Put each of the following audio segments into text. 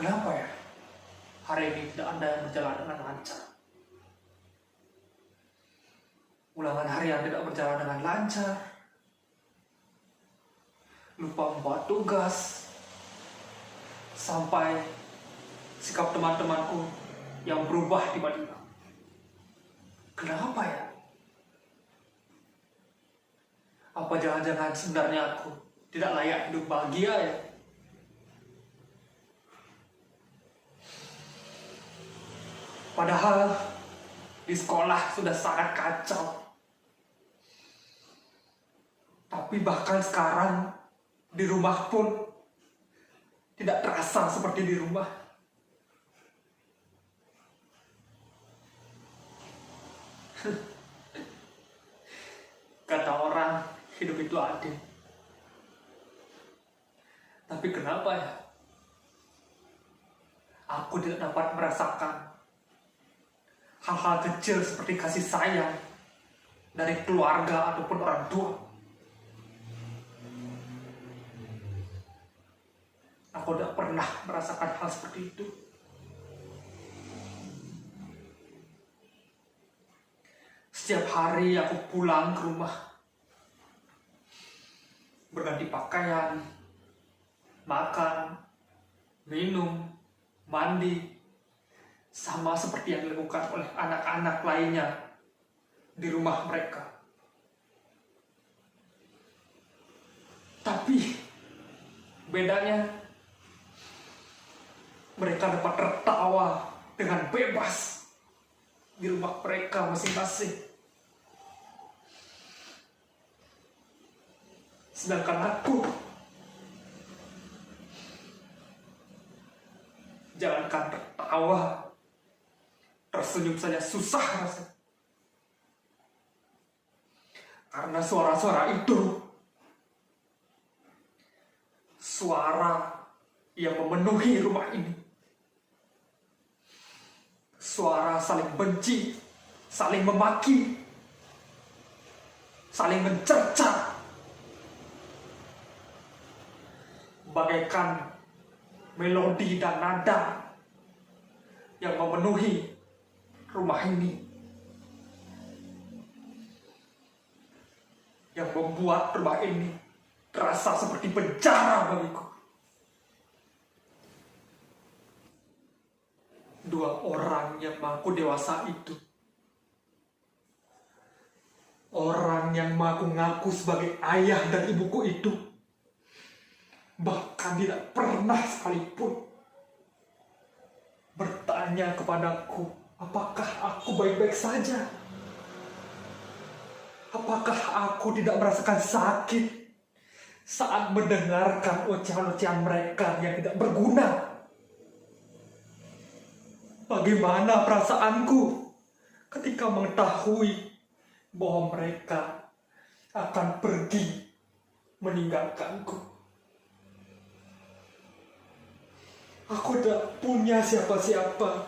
Kenapa ya? Hari ini tidak ada yang berjalan dengan lancar. Ulangan harian tidak berjalan dengan lancar. Lupa membuat tugas. Sampai sikap teman-temanku yang berubah tiba-tiba. Kenapa ya? Apa jangan-jangan sebenarnya aku tidak layak hidup bahagia ya? Padahal di sekolah sudah sangat kacau. Tapi bahkan sekarang di rumah pun tidak terasa seperti di rumah. Kata orang, hidup itu adil. Tapi kenapa ya? Aku tidak dapat merasakan hal-hal kecil seperti kasih sayang dari keluarga ataupun orang tua. Aku tidak pernah merasakan hal seperti itu. Setiap hari aku pulang ke rumah, berganti pakaian, makan, minum, mandi, sama seperti yang dilakukan oleh anak-anak lainnya di rumah mereka. Tapi bedanya, mereka dapat tertawa dengan bebas di rumah mereka masing-masing. Sedangkan aku, jangankan tertawa, tersenyum saja susah rasanya. Karena suara-suara itu, suara yang memenuhi rumah ini. Suara saling benci, saling memaki, saling mencerca. Bagaikan melodi dan nada yang memenuhi rumah ini, yang membuat rumah ini terasa seperti penjara bagiku. Dua orang yang mengaku dewasa itu, orang yang mengaku sebagai ayah dan ibuku itu, bahkan tidak pernah sekalipun bertanya kepadaku, apakah aku baik-baik saja? Apakah aku tidak merasakan sakit saat mendengarkan ocehan-ocehan mereka yang tidak berguna? Bagaimana perasaanku ketika mengetahui bahwa mereka akan pergi meninggalkanku? Aku tidak punya siapa-siapa.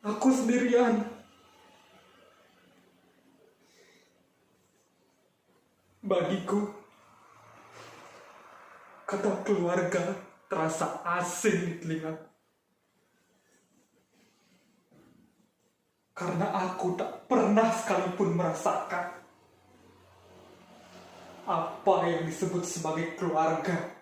Aku sendirian. Bagiku, kata keluarga terasa asing di telinga. Karena aku tak pernah sekalipun merasakan apa yang disebut sebagai keluarga.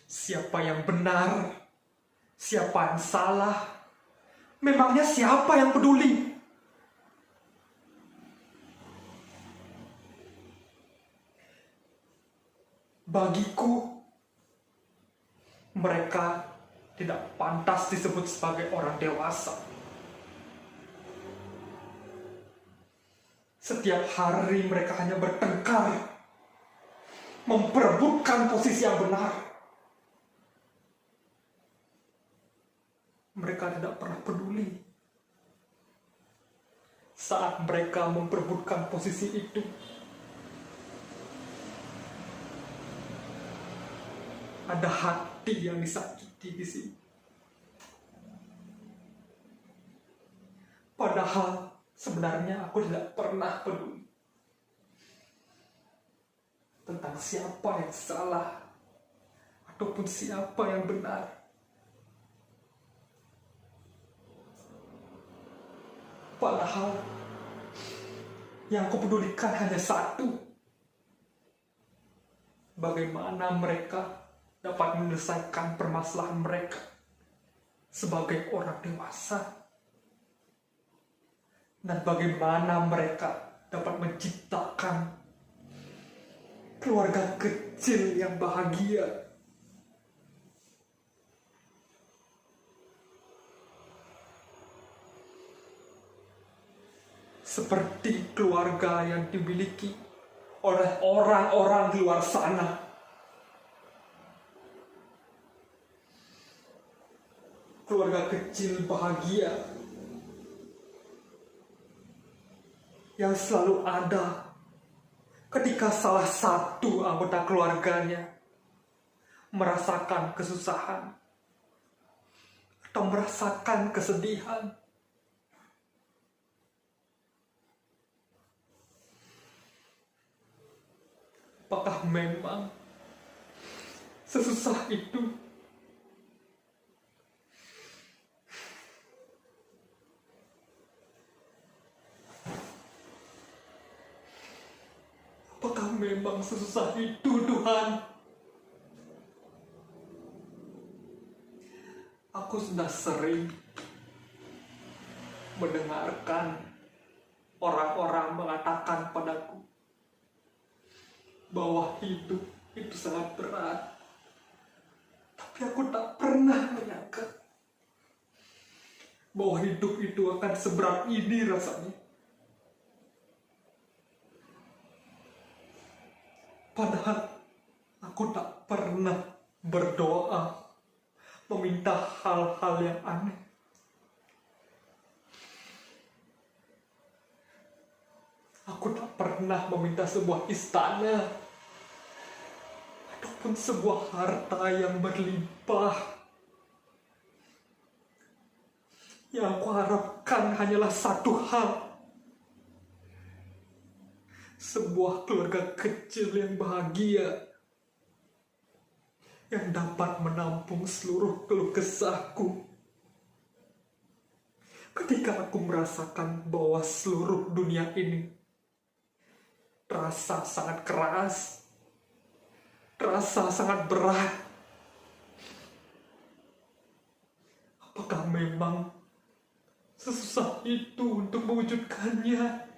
Siapa yang benar, siapa yang salah, memangnya siapa yang peduli? Bagiku, mereka tidak pantas disebut sebagai orang dewasa. Setiap hari mereka hanya bertengkar, memperebutkan posisi yang benar. Mereka tidak pernah peduli saat mereka memperebutkan posisi itu. Ada hati yang disakiti di sini. Padahal sebenarnya aku tidak pernah peduli tentang siapa yang salah ataupun siapa yang benar. Padahal yang aku pedulikan hanya satu: bagaimana mereka dapat menyelesaikan permasalahan mereka sebagai orang dewasa, dan bagaimana mereka dapat menciptakan keluarga kecil yang bahagia. Seperti keluarga yang dimiliki oleh orang-orang di luar sana. Keluarga kecil bahagia yang selalu ada ketika salah satu anggota keluarganya merasakan kesusahan atau merasakan kesedihan. Apakah memang sesusah itu? Apakah memang sesusah itu, Tuhan? Aku sudah sering mendengarkan orang-orang mengatakan padaku bahwa hidup itu sangat berat. Tapi aku tak pernah menyangka bahwa hidup itu akan seberat ini rasanya. Padahal aku tak pernah berdoa meminta hal-hal yang aneh. Aku tak pernah meminta sebuah istana ataupun sebuah harta yang berlimpah. Yang aku harapkan hanyalah satu hal: sebuah keluarga kecil yang bahagia, yang dapat menampung seluruh keluh kesahku ketika aku merasakan bahwa seluruh dunia ini terasa sangat keras, terasa sangat berat. Apakah memang sesusah itu untuk mewujudkannya?